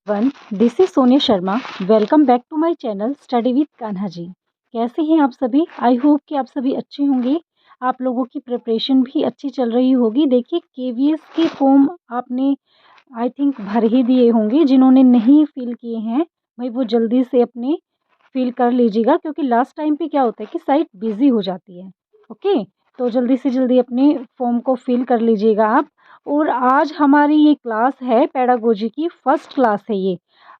One this is Sonia Sharma. Welcome back to my channel study with Kanha ji. कैसे हैं आप सभी? आई होप कि आप सभी अच्छे होंगे। आप लोगों की प्रिपरेशन भी अच्छी चल रही होगी। देखिए, केवीएस के फॉर्म आपने आई थिंक भर ही दिए होंगे। जिन्होंने नहीं फिल किए हैं भाई, वो जल्दी से अपने फिल कर लीजिएगा, क्योंकि लास्ट टाइम पे क्या होता है कि साइट बिजी हो जाती है। ओके, तो जल्दी से जल्दी अपने फॉर्म को फिल कर लीजिएगा आप। और आज हमारी ये क्लास है पेडागोजी की, फर्स्ट क्लास है ये।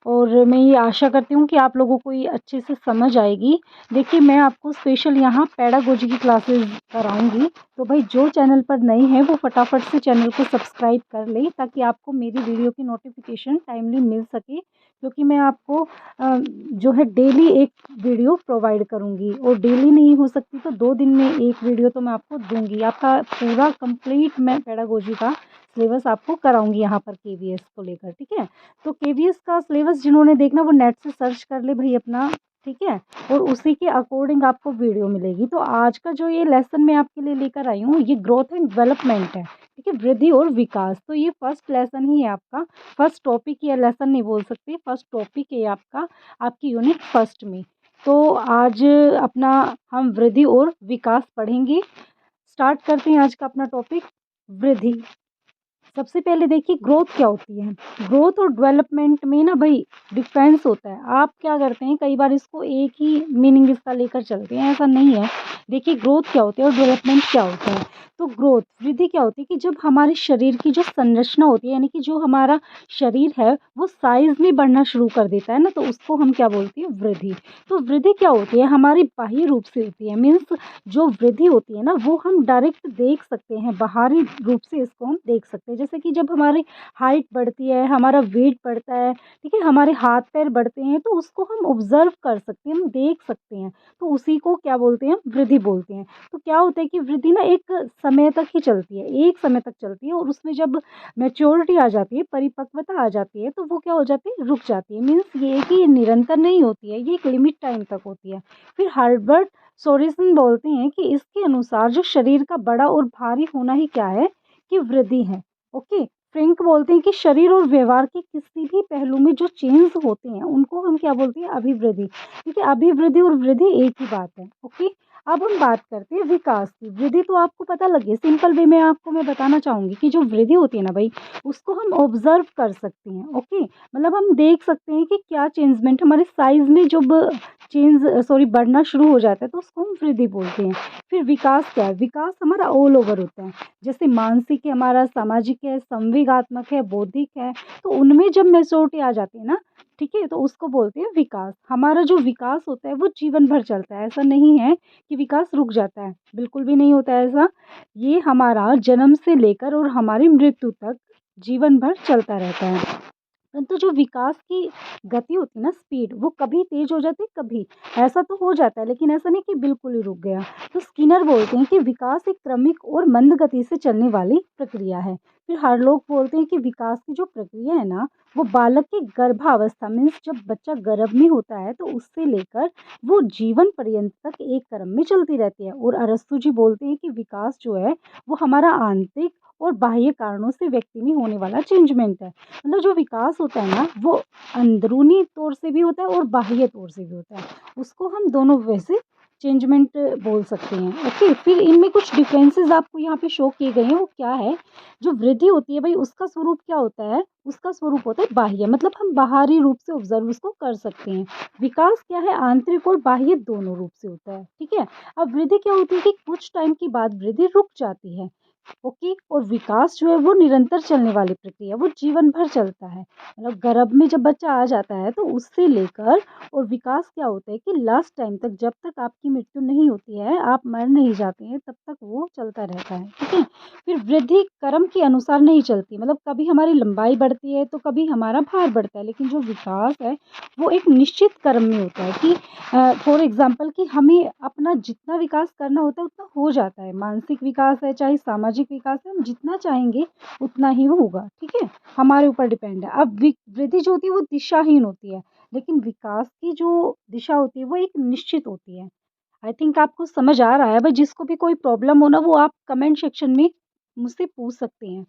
और मैं ये आशा करती हूँ कि आप लोगों को ये अच्छे से समझ आएगी। देखिए, मैं आपको स्पेशल यहाँ पेडागोजी की क्लासेस कराऊंगी। तो भाई, जो चैनल पर नए हैं वो फटाफट से चैनल को सब्सक्राइब कर लें, ताकि आपको मेरी वीडियो की नोटिफिकेशन टाइमली मिल सके। क्योंकि मैं आपको जो है डेली एक वीडियो प्रोवाइड करूँगी, और डेली नहीं हो सकती तो 2 दिन में एक वीडियो तो मैं आपको दूँगी। आपका पूरा कंप्लीट मैं पेडागोजी का सिलेबस आपको कराऊँगी यहाँ पर केवीएस को लेकर, ठीक है? तो केवीएस का सिलेबस जिन्होंने देखना वो नेट से सर्च कर ले भाई अपना, ठीक है? और उसी के अकॉर्डिंग आपको वीडियो मिलेगी। तो आज का जो ये लेसन मैं आपके लिए लेकर आई हूँ, ये ग्रोथ एंड डेवलपमेंट है, ठीक है? वृद्धि और विकास। तो ये फर्स्ट लेसन ही है आपका, फर्स्ट टॉपिक या लेसन नहीं बोल सकते, फर्स्ट टॉपिक है आपका, आपकी यूनिट फर्स्ट में। तो आज अपना हम वृद्धि और विकास पढ़ेंगे। स्टार्ट करते हैं आज का अपना टॉपिक, वृद्धि। सबसे पहले देखिए, ग्रोथ क्या होती है। ग्रोथ और डेवलपमेंट में ना भाई डिफरेंस होता है। आप क्या करते हैं, कई बार इसको एक ही मीनिंग इसका लेकर चलते हैं, ऐसा नहीं है। देखिए, ग्रोथ क्या होती है और डेवलपमेंट क्या होता है। तो ग्रोथ, वृद्धि क्या होती है कि जब हमारे शरीर की जो संरचना होती है, यानी कि जो हमारा शरीर है वो साइज में बढ़ना शुरू कर देता है ना, तो उसको हम क्या बोलते हैं, वृद्धि। तो वृद्धि क्या होती है, हमारी बाह्य रूप से होती है। मीन्स जो वृद्धि होती है ना, वो हम डायरेक्ट देख सकते हैं, बाहरी रूप से इसको हम देख सकते हैं। जैसे कि जब हमारी हाइट बढ़ती है, हमारा वेट बढ़ता है, ठीक है, हमारे हाथ पैर बढ़ते हैं, तो उसको हम ऑब्जर्व कर सकते हैं, हम देख सकते हैं। तो उसी को क्या बोलते हैं, वृद्धि बोलते हैं। तो क्या होता है कि वृद्धि ना एक समय तक ही चलती है, एक समय तक चलती है, और उसमें जब मैच्योरिटी आ जाती है, परिपक्वता आ जाती है, तो वो क्या हो जाती है, रुक जाती है। मीन्स ये है कि ये निरंतर नहीं होती है, ये एक लिमिट टाइम तक होती है। फिर हर्बर्ट सोरेसन बोलते हैं कि इसके अनुसार जो शरीर का बड़ा और भारी होना ही क्या है, कि वृद्धि है। ओके, फ्रेंक बोलते हैं कि शरीर और व्यवहार के किसी भी पहलू में जो चेंज होते हैं उनको हम क्या बोलते हैं, अभिवृद्धि। ठीक है, अभिवृद्धि और वृद्धि एक ही बात है। ओके, अब हम बात करते हैं विकास की। वृद्धि तो आपको पता लगे, सिंपल वे में आपको मैं बताना चाहूंगी कि जो वृद्धि होती है ना भाई, उसको हम ऑब्जर्व कर सकते हैं। ओके, मतलब हम देख सकते हैं कि क्या चेंजमेंट हमारे साइज में जब बढ़ना शुरू हो जाता है, तो उसको हम वृद्धि बोलते हैं। फिर विकास क्या है, विकास हमारा ऑल ओवर होता है। जैसे मानसिक है हमारा, सामाजिक है, संवेगात्मक है, बौद्धिक है, तो उनमें जब मैच्योरिटी आ जाती है ना, ठीक है, तो उसको बोलते हैं विकास। हमारा जो विकास होता है वो जीवन भर चलता है। ऐसा नहीं है कि विकास रुक जाता है, बिल्कुल भी नहीं होता है ऐसा। ये हमारा जन्म से लेकर और हमारी मृत्यु तक जीवन भर चलता रहता है। परंतु जो विकास की गति होती है ना, स्पीड, वो कभी तेज हो जाती है, कभी ऐसा तो हो जाता है, लेकिन ऐसा नहीं कि बिल्कुल ही रुक गया। तो स्किनर बोलते हैं कि विकास एक क्रमिक और मंद गति से चलने वाली प्रक्रिया है। फिर हर लोग बोलते हैं कि विकास की जो प्रक्रिया है ना, वो बालक की गर्भावस्था, मीन्स जब बच्चा गर्भ में होता है, तो उससे लेकर वो जीवन पर्यंत तक एक क्रम में चलती रहती है। और अरस्तु जी बोलते हैं कि विकास जो है वो हमारा आंतरिक और बाह्य कारणों से व्यक्ति में होने वाला चेंजमेंट है। मतलब जो विकास होता है ना, वो अंदरूनी तौर से भी होता है और बाह्य तौर से भी होता है। उसको हम दोनों वैसे चेंजमेंट बोल सकते हैं। ओके, फिर इनमें कुछ डिफरेंसेस आपको यहाँ पे शो किए गए हैं। वो क्या है, जो वृद्धि होती है भाई, उसका स्वरूप क्या होता है, उसका स्वरूप होता है बाह्य, मतलब हम बाहरी रूप से ऑब्जर्व उसको कर सकते हैं। विकास क्या है, आंतरिक और बाह्य दोनों रूप से होता है। ठीक है, अब वृद्धि क्या होती है कि कुछ टाइम के बाद वृद्धि रुक जाती है। ओके, और विकास जो है वो निरंतर चलने वाली प्रक्रिया, वो जीवन भर चलता है। मतलब गर्भ में जब बच्चा आ जाता है, तो उससे लेकर और विकास क्या होता है कि लास्ट टाइम तक, जब तक आपकी मृत्यु नहीं होती है, आप मर नहीं जाते हैं, तब तक वो चलता रहता है। ठीक है, फिर वृद्धि क्रम के अनुसार नहीं चलती, मतलब कभी हमारी लंबाई बढ़ती है तो कभी हमारा भार बढ़ता है, लेकिन जो विकास है वो एक निश्चित क्रम में होता है। कि फॉर एग्जाम्पल कि हमें अपना जितना विकास करना होता है उतना हो जाता है। मानसिक विकास है चाहे सामाजिक विकास है, हम जितना चाहेंगे उतना ही वो होगा। ठीक है, हमारे ऊपर डिपेंड है। अब वृद्धि जो होती है वो दिशाहीन होती है, लेकिन विकास की जो दिशा होती है वो एक निश्चित होती है। आई थिंक आपको समझ आ रहा है भाई। जिसको भी कोई प्रॉब्लम हो ना, वो आप कमेंट सेक्शन में मुझसे पूछ सकते हैं।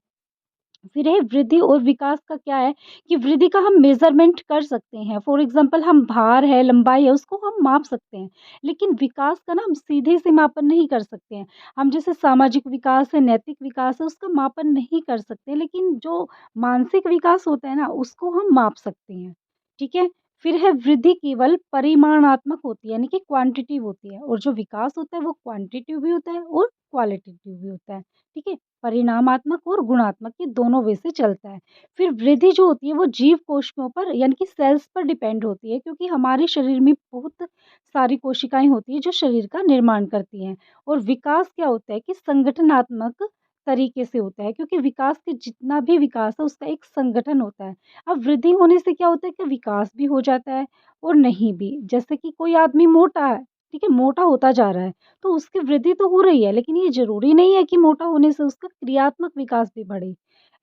फिर है वृद्धि और विकास का क्या है कि वृद्धि का हम मेज़रमेंट कर सकते हैं। फॉर एग्ज़ाम्पल हम भार है, लंबाई है, उसको हम माप सकते हैं। लेकिन विकास का ना हम सीधे से मापन नहीं कर सकते हैं। हम जैसे सामाजिक विकास है, नैतिक विकास है, उसका मापन नहीं कर सकते। लेकिन जो मानसिक विकास होता है ना, उसको हम माप सकते हैं। ठीक है? फिर है वृद्धि केवल परिमाणात्मक होती है, यानी कि क्वांटिटिव होती है, और जो विकास होता है वो क्वांटिटिव भी होता है और क्वालिटेटिव भी होता है। ठीक है? परिणामात्मक और गुणात्मक, ये दोनों वे से चलता है। फिर वृद्धि जो होती है वो जीव कोशिकाओं पर, यानी कि सेल्स पर डिपेंड होती है, क्योंकि हमारे शरीर में बहुत सारी कोशिकाएं होती हैं जो शरीर का निर्माण करती हैं। और विकास क्या होता है कि संगठनात्मक तरीके से होता है, क्योंकि विकास के जितना भी विकास है उसका एक संगठन होता है। अब वृद्धि होने से क्या होता है कि विकास भी हो जाता है और नहीं भी। जैसे कि कोई आदमी मोटा है, ठीक है, मोटा होता जा रहा है, तो उसकी वृद्धि तो हो रही है, लेकिन ये ज़रूरी नहीं है कि मोटा होने से उसका क्रियात्मक विकास भी बढ़े,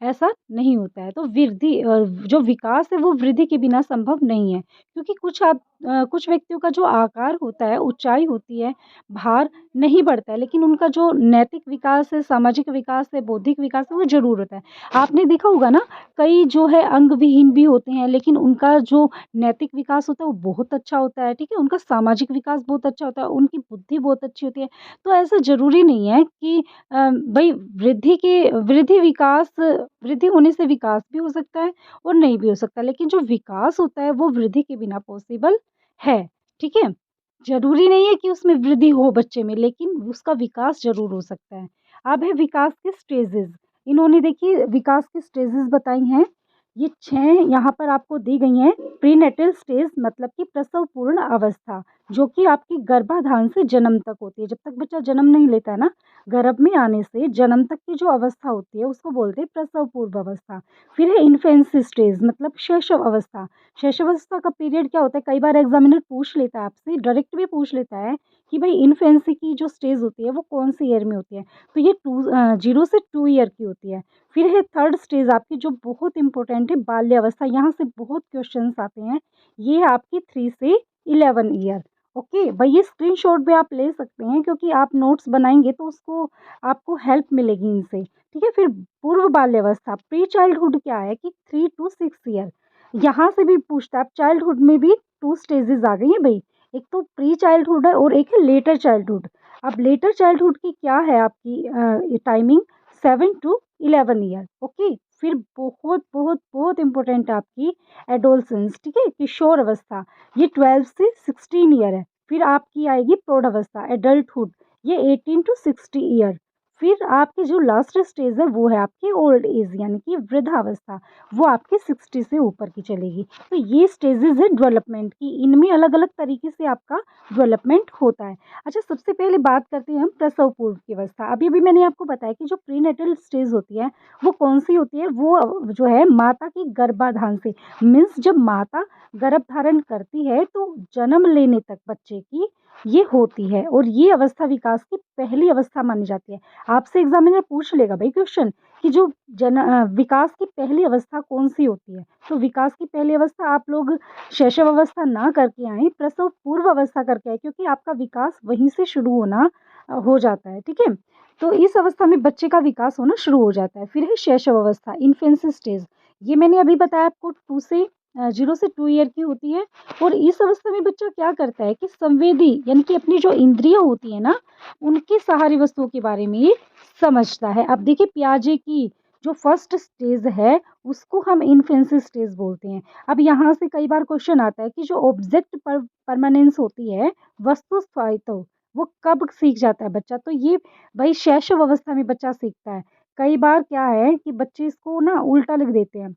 ऐसा नहीं होता है। तो जो विकास है वो वृद्धि के बिना संभव नहीं है, क्योंकि कुछ व्यक्तियों का जो आकार होता है, ऊँचाई होती है, भार नहीं बढ़ता है, लेकिन उनका जो नैतिक विकास है, सामाजिक विकास है, बौद्धिक विकास है, वो ज़रूर होता है। आपने देखा होगा ना, कई जो है अंगविहीन भी होते हैं, लेकिन उनका जो नैतिक विकास होता है वो बहुत अच्छा होता है, ठीक है? उनका सामाजिक विकास बहुत अच्छा होता है, उनकी बुद्धि बहुत अच्छी होती है। तो ऐसा ज़रूरी नहीं है कि भई वृद्धि होने से विकास भी हो सकता है और नहीं भी हो सकता, लेकिन जो विकास होता है वो वृद्धि के बिना पॉसिबल है, ठीक है? ज़रूरी नहीं है कि उसमें वृद्धि हो बच्चे में, लेकिन उसका विकास ज़रूर हो सकता है। अब है विकास के स्टेजेज़। इन्होंने देखिए विकास की स्टेजेज़ बताई हैं। ये 6 यहाँ पर आपको दी गई हैं। प्रीनेटल स्टेज मतलब कि प्रसव पूर्ण अवस्था, जो कि आपकी गर्भाधान से जन्म तक होती है। जब तक बच्चा जन्म नहीं लेता है ना, गर्भ में आने से जन्म तक की जो अवस्था होती है उसको बोलते हैं प्रसव पूर्व अवस्था। फिर है इन्फेंसी स्टेज मतलब शैशव अवस्था। शैशव अवस्था का पीरियड क्या होता है, कई बार एग्जामिनर पूछ लेता है आपसे, डायरेक्ट भी पूछ लेता है कि भाई इन्फेंसी की जो स्टेज होती है वो कौन सी ईयर में होती है। तो ये 0 से 2 ईयर की होती है। फिर है थर्ड स्टेज आपकी जो बहुत इंपॉर्टेंट है, बाल्यावस्था। यहाँ से बहुत क्वेश्चंस आते हैं। ये है आपकी 3 से 11 ईयर। ओके भाई, ये स्क्रीनशॉट भी आप ले सकते हैं, क्योंकि आप नोट्स बनाएंगे तो उसको आपको हेल्प मिलेगी इनसे। ठीक है, फिर पूर्व बाल्यावस्था प्री चाइल्डहुड क्या है कि 3 to 6 ईयर। यहाँ से भी पूछता है, अब चाइल्डहुड में भी 2 स्टेजेस आ गई हैं भाई, एक तो प्री चाइल्डहुड है और एक है लेटर चाइल्डहुड। अब लेटर चाइल्डहुड की क्या है आपकी टाइमिंग, 7 to 11 ईयर। ओके, फिर बहुत बहुत बहुत इंपॉर्टेंट है आपकी एडोलसेंस, ठीक है, किशोर अवस्था, ये 12 से 16 ईयर है। फिर आपकी आएगी प्रौढ़ अवस्था एडल्टहुड, ये 18 to 60 ईयर। फिर आपकी जो लास्ट स्टेज है वो है आपकी ओल्ड एज, यानी कि वृद्धावस्था, वो आपके 60 से ऊपर की चलेगी। तो ये स्टेजेस है डेवलपमेंट की, इनमें अलग अलग तरीके से आपका डेवलपमेंट होता है। अच्छा, सबसे पहले बात करते हैं हम प्रसव पूर्व की अवस्था। अभी अभी मैंने आपको बताया कि जो प्रीनेटल स्टेज होती है वो कौन सी होती है, वो जो है माता की गर्भाधान से, मीन्स जब माता गर्भ धारण करती है तो जन्म लेने तक बच्चे की ये होती है, और ये अवस्था विकास की पहली अवस्था मानी जाती है। आपसे एग्जामिनर पूछ लेगा भाई क्वेश्चन कि जो विकास की पहली अवस्था कौन सी होती है, तो विकास की पहली अवस्था आप लोग शैशव अवस्था ना करके आए, प्रसव पूर्व अवस्था करके आए, क्योंकि आपका विकास वहीं से शुरू हो जाता है। ठीक है, तो इस अवस्था में बच्चे का विकास होना शुरू हो जाता है। फिर है शैशव अवस्था इन्फेंसी स्टेज, ये मैंने अभी बताया आपको 0 से 2 ईयर की होती है। और इस अवस्था में बच्चा क्या करता है कि संवेदी, यानी कि अपनी जो इंद्रियां होती है ना, उनकी सहारी वस्तुओं के बारे में ये समझता है। अब देखिए पियाजे की जो फर्स्ट स्टेज है उसको हम इन्फेंसी स्टेज बोलते हैं। अब यहाँ से कई बार क्वेश्चन आता है कि जो ऑब्जेक्ट पर परमानेंस होती है, वस्तु स्थायित्व, वो कब सीख जाता है बच्चा, तो ये भाई शैशव अवस्था में बच्चा सीखता है। कई बार क्या है कि बच्चे इसको ना उल्टा लिख देते हैं,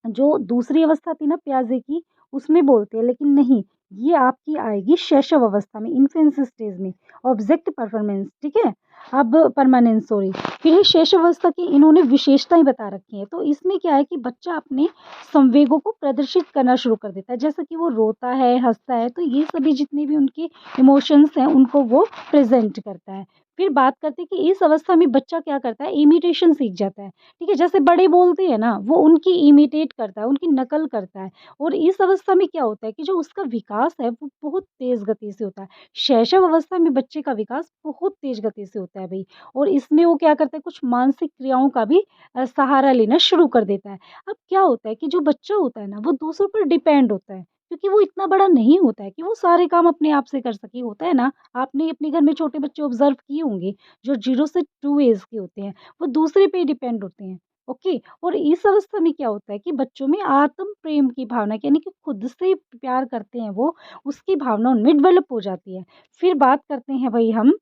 जो दूसरी अवस्था थी ना प्याजे की, उसमें बोलते हैं, लेकिन नहीं, ये आपकी आएगी शैशव अवस्था में, इन्फेंसी स्टेज में, ऑब्जेक्ट परफॉर्मेंस, ठीक है, अब परमानेंस, सॉरी। फिर ये शैशव अवस्था की इन्होंने विशेषताएं बता रखी हैं। तो इसमें क्या है कि बच्चा अपने संवेगों को प्रदर्शित करना शुरू कर देता है, जैसे कि वो रोता है, हंसता है, तो ये सभी जितने भी उनके इमोशंस हैं उनको वो प्रेजेंट करता है। फिर बात करते हैं कि इस अवस्था में बच्चा क्या करता है, इमिटेशन सीख जाता है, ठीक है? जैसे बड़े बोलते हैं ना, वो उनकी इमिटेट करता है, उनकी नकल करता है और इस अवस्था में क्या होता है कि जो उसका विकास है, वो बहुत तेज़ गति से होता है। शैशव अवस्था में बच्चे का विकास बहुत तेज़ गति से होता है भई और इसमें वो क्या करता है, कुछ मानसिक क्रियाओं का भी सहारा लेना शुरू कर देता है। अब क्या होता है कि जो बच्चा होता है ना, वो दूसरों पर डिपेंड होता है, क्योंकि वो इतना बड़ा नहीं होता है कि वो सारे काम अपने आप से कर सके, होता है ना? आपने अपने घर में छोटे बच्चे ऑब्ज़र्व किए होंगे, जो 0 से 2 ऐज के होते हैं, वो दूसरे पे डिपेंड होते हैं, ओके? और इस अवस्था में क्या होता है कि बच्चों में आत्म प्रेम की भावना यानी कि खुद से प्यार करते हैं वो, उसकी भावना उनमें डेवलप हो जाती है। फिर बात करते हैं भई हम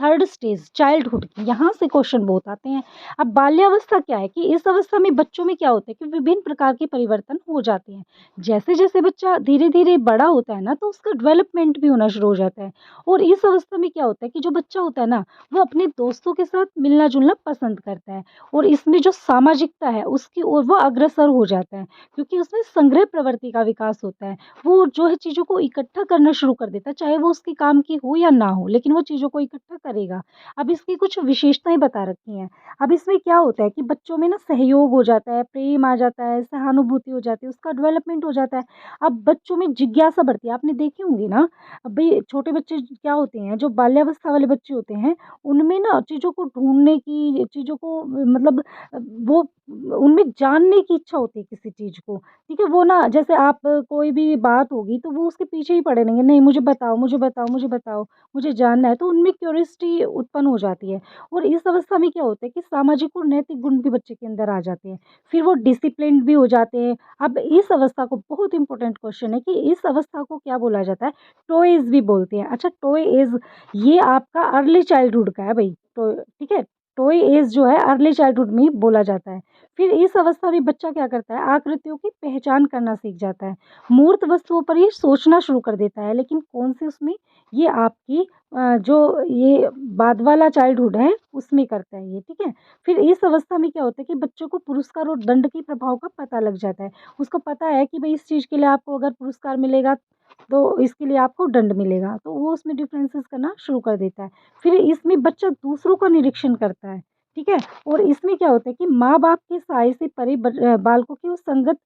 थर्ड स्टेज चाइल्डहुड की, यहाँ से क्वेश्चन बहुत आते हैं। अब बाल्यावस्था क्या है कि इस अवस्था में बच्चों में क्या होता है कि विभिन्न प्रकार के परिवर्तन हो जाते हैं। जैसे-जैसे बच्चा धीरे-धीरे बड़ा होता है ना, तो उसका डेवलपमेंट भी होना शुरू हो जाता है और इस अवस्था में क्या होता है कि जो बच्चा होता है ना, वो अपने दोस्तों के साथ मिलना-जुलना पसंद करता है और इसमें जो सामाजिकता है, उसकी ओर वो अग्रसर हो जाता है क्योंकि उसमें संग्रह प्रवृत्ति का विकास होता है। वो जो है चीज़ों को इकट्ठा करना शुरू कर देता है, चाहे वो उसके काम की हो या ना हो, लेकिन वो चीज़ों को इकट्ठा करेगा। अब इसकी कुछ विशेषताएँ बता रखी हैं। अब इसमें क्या होता है कि बच्चों में ना सहयोग हो जाता है, प्रेम आ जाता है, सहानुभूति हो जाती है, उसका डेवलपमेंट हो जाता है। अब बच्चों में जिज्ञासा बढ़ती है, आपने देखी होंगी ना, अब भई छोटे बच्चे क्या होते हैं, जो बाल्यावस्था वाले बच्चे होते हैं, उनमें ना चीज़ों को ढूँढने की, चीज़ों को मतलब वो उनमें जानने की इच्छा होती है किसी चीज़ को। ठीक है? वो ना जैसे आप कोई भी बात होगी तो वो उसके पीछे ही पड़े रहेंगे, नहीं मुझे बताओ, मुझे बताओ, मुझे बताओ, मुझे जानना है, तो उनमें क्यूरियोसिटी उत्पन्न हो जाती है। और इस अवस्था में क्या होता है कि सामाजिक और नैतिक गुण भी बच्चे के अंदर आ जाते हैं। फिर वो डिसिप्लिन्ड भी हो जाते हैं। अब इस अवस्था को बहुत इम्पोर्टेंट क्वेश्चन है कि इस अवस्था को क्या बोला जाता है? टॉयज़ भी बोलते हैं। अच्छा टॉय एज ये आपका अर्ली चाइल्डहुड का है भई, तो ठीक है? टॉय एज जो है अर्ली चाइल्डहुड में ही बोला जाता है। फिर इस अवस्था में बच्चा क्या करता है, आकृतियों की पहचान करना सीख जाता है। मूर्त वस्तुओं पर ये सोचना शुरू कर देता है, लेकिन कौन से उसमें, ये आपकी जो ये बाद वाला चाइल्डहुड है, उसमें करता है ये, ठीक है? फिर इस अवस्था में क्या होता है कि बच्चों को पुरस्कार और दंड के प्रभाव का पता लग जाता है। उसको पता है कि भई इस चीज़ के लिए आपको अगर पुरस्कार मिलेगा, तो इसके लिए आपको दंड मिलेगा, तो वो उसमें डिफरेंसेस करना शुरू कर देता है। फिर इसमें बच्चा दूसरों का निरीक्षण करता है, ठीक है? और इसमें क्या होता है कि माँ-बाप के साये से परे बालकों की वो संगत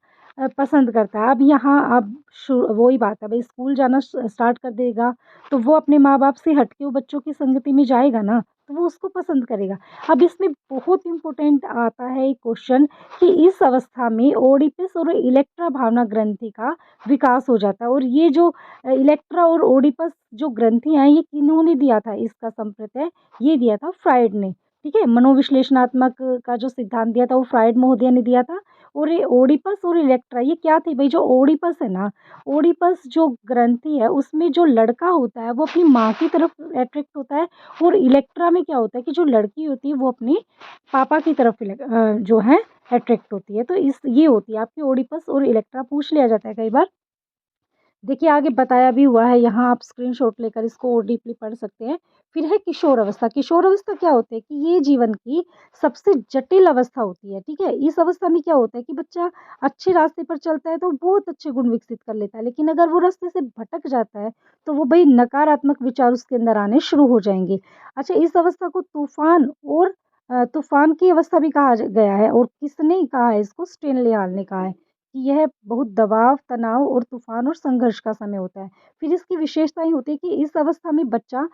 पसंद करता है। अब यहाँ अब वही बात है भई, स्कूल जाना स्टार्ट कर देगा, तो वो अपने माँ-बाप से हट के वो बच्चों की संगति में जाएगा ना, तो वो उसको पसंद करेगा। अब इसमें बहुत इम्पोर्टेंट आता है एक क्वेश्चन कि इस अवस्था में ओडिपस और इलेक्ट्रा भावना ग्रंथि का विकास हो जाता है और ये जो इलेक्ट्रा और ओडिपस जो ग्रंथियाँ हैं, ये किन्होंने दिया था इसका संप्रत्यय? ये दिया था फ्राइड ने, ठीक है? मनोविश्लेषणात्मक का जो सिद्धांत दिया था, वो फ्राइड महोदय ने दिया था और ये ओडिपस और इलेक्ट्रा ये क्या थी भई? जो ओडिपस है ना, ओडिपस जो ग्रंथि है, उसमें जो लड़का होता है, वो अपनी माँ की तरफ अट्रैक्ट होता है और इलेक्ट्रा में क्या होता है कि जो लड़की होती है, वो अपने पापा की तरफ जो है अट्रैक्ट होती है। तो इस ये होती है आपकी ओडिपस और इलेक्ट्रा, पूछ लिया जाता है कई बार। देखिए आगे बताया भी हुआ है, यहाँ आप स्क्रीनशॉट लेकर इसको और डीपली पढ़ सकते हैं। फिर है किशोर अवस्था। किशोर अवस्था क्या होती है कि ये जीवन की सबसे जटिल अवस्था होती है, ठीक है? इस अवस्था में क्या होता है कि बच्चा अच्छे रास्ते पर चलता है तो बहुत अच्छे गुण विकसित कर लेता है, लेकिन अगर वो रास्ते से भटक जाता है, तो वो भई नकारात्मक विचार उसके अंदर आने शुरू हो जाएँगे। अच्छा इस अवस्था को तूफ़ान और तूफ़ान की अवस्था भी कहा गया है और किसने कहा है इसको? स्टेनली हॉल ने कहा है। कि यह बहुत दबाव, तनाव और तूफ़ान और संघर्ष का समय होता है। फिर इसकी विशेषताएँ होती है कि इस अवस्था में बच्चा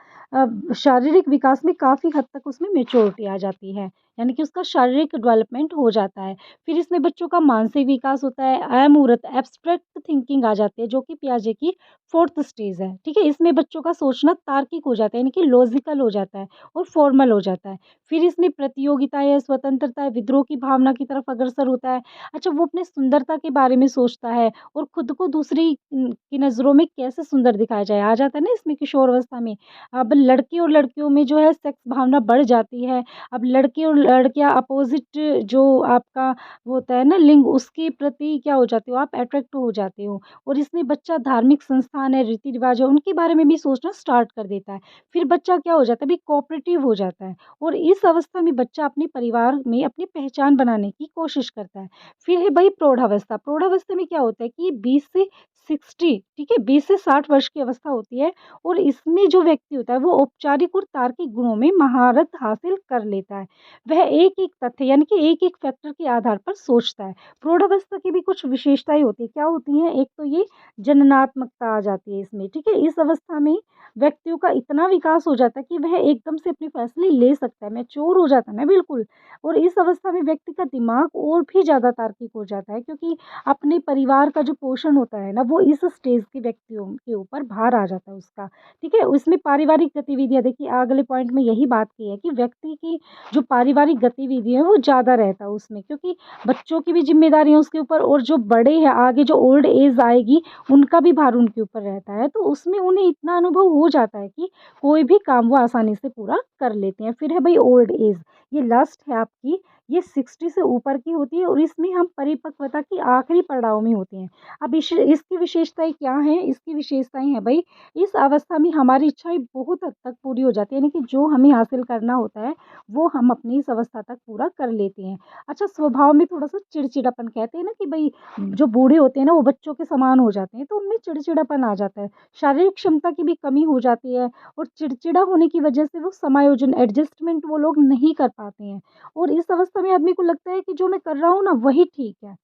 शारीरिक विकास में काफ़ी हद तक उसमें मैच्योरिटी आ जाती है, यानी कि उसका शारीरिक डेवलपमेंट हो जाता है। फिर इसमें बच्चों का मानसिक विकास होता है, अमूर्त एब्स्ट्रैक्ट थिंकिंग आ जाती है, जो कि पियाजे की 4th स्टेज है, ठीक है? इसमें बच्चों का सोचना तार्किक हो जाता है, यानी कि लॉजिकल हो जाता है और फॉर्मल हो जाता है। फिर इसमें प्रतियोगिता या स्वतंत्रता, विद्रोह की भावना की तरफ अग्रसर होता है। अच्छा वो अपनी सुंदरता के बारे में सोचता है और खुद को दूसरी की नज़रों में कैसे सुंदर दिखाया जाए, आ जाता है ना इसमें किशोर अवस्था में। अब लड़के और लड़कियों में जो है सेक्स भावना बढ़ जाती है। अब लड़के और लड़कियाँ अपोज़िट जो आपका वो होता है ना लिंग, उसके प्रति क्या हो जाते हो आप, अट्रैक्ट हो जाते हो और इसमें बच्चा धार्मिक संस्थान है, रीति-रिवाज है, उनके बारे में भी सोचना स्टार्ट कर देता है। फिर बच्चा क्या हो जाता है, भी कोऑपरेटिव हो जाता है और इस अवस्था में बच्चा अपने परिवार में अपनी पहचान बनाने की कोशिश करता है। फिर है भई प्रौढ़ावस्था। प्रौढ़ावस्था में क्या होता है कि 20 से 60, ठीक है, 20 से 60 वर्ष की अवस्था होती है और इसमें जो व्यक्ति होता है वो औपचारिक और तार्किक गुणों में महारत हासिल कर लेता है। वह एक-एक तथ्य यानी कि एक-एक फैक्टर के आधार पर सोचता है। प्रौढ़ावस्था की भी कुछ विशेषताएँ होती हैं, क्या होती हैं? एक तो ये जननात्मकता आ जाती है इसमें, ठीक है? इस अवस्था में व्यक्तियों का इतना विकास हो जाता है कि वह एकदम से अपने फैसले ले सकता है, मैच्योर हो जाता है ना बिल्कुल। और इस अवस्था में व्यक्ति का दिमाग और भी ज़्यादा तार्किक हो जाता है क्योंकि अपने परिवार का जो पोषण होता है ना, वो इस स्टेज के व्यक्तियों के ऊपर भार आ जाता है उसका, ठीक है? उसमें पारिवारिक गतिविधियाँ देखिए अगले पॉइंट में यही बात की है कि व्यक्ति की जो पारिवारिक गतिविधि है वो ज़्यादा रहता है उसमें क्योंकि बच्चों की भी ज़िम्मेदारी है उसके ऊपर और जो बड़े हैं आगे जो ओल्ड एज आएगी, उनका भी भार उनके ऊपर रहता है। तो उसमें उन्हें इतना अनुभव हो जाता है कि कोई भी काम वो आसानी से पूरा कर लेते हैं। फिर है भई ओल्ड एज, ये लास्ट है आपकी, ये 60 से ऊपर की होती है और इसमें हम परिपक्वता की आखिरी पड़ाव में होते हैं। अब इसकी विशेषताएँ क्या हैं? इसकी विशेषताएँ हैं भई, इस अवस्था में हमारी इच्छाएँ बहुत हद तक पूरी हो जाती हैं, यानी कि जो हमें हासिल करना होता है, वो हम अपनी इस अवस्था तक पूरा कर लेते हैं। अच्छा, स्वभाव में थोड़ा-सा चिड़चिड़ापन कहते हैं ना कि भई जो बूढ़े होते हैं ना, वो बच्चों के समान हो जाते हैं, तो उनमें चिड़चिड़ापन आ जाता है। शारीरिक क्षमता की भी कमी हो जाती है और चिड़चिड़ा होने की वजह से वो समायोजन एडजस्टमेंट वो लोग नहीं कर पाते हैं। और इस अवस्था में आदमी को लगता है कि जो मैं कर रहा हूँ ना वही ठीक है।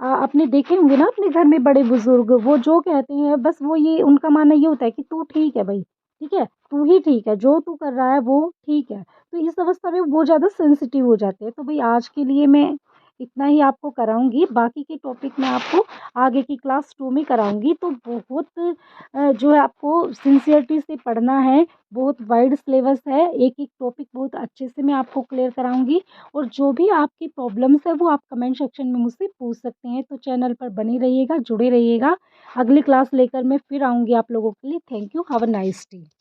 आपने देखे होंगे ना अपने घर में बड़े-बुज़ुर्ग वो जो कहते हैं बस वो ये उनका मानना ये होता है कि तू ठीक है भई, ठीक है? तू ही ठीक है, जो तू कर रहा है वो ठीक है। तो इस अवस्था में वो ज़्यादा सेंसिटिव हो जाते हैं। तो भई आज के लिए मैं इतना ही आपको कराऊँगी, बाकी के टॉपिक मैं आपको आगे की क्लास 2 में कराऊँगी। तो बहुत जो है आपको सिंसियरिटी से पढ़ना है, बहुत वाइड सिलेबस है, एक-एक टॉपिक बहुत अच्छे से मैं आपको क्लियर कराऊँगी और जो भी आपकी प्रॉब्लम्स है वो आप कमेंट सेक्शन में मुझसे पूछ सकते हैं। तो चैनल पर बने रहिएगा, जुड़े रहिएगा। अगली क्लास लेकर मैं फिर आऊँगी आप लोगों के लिए। Thank you, have a nice day.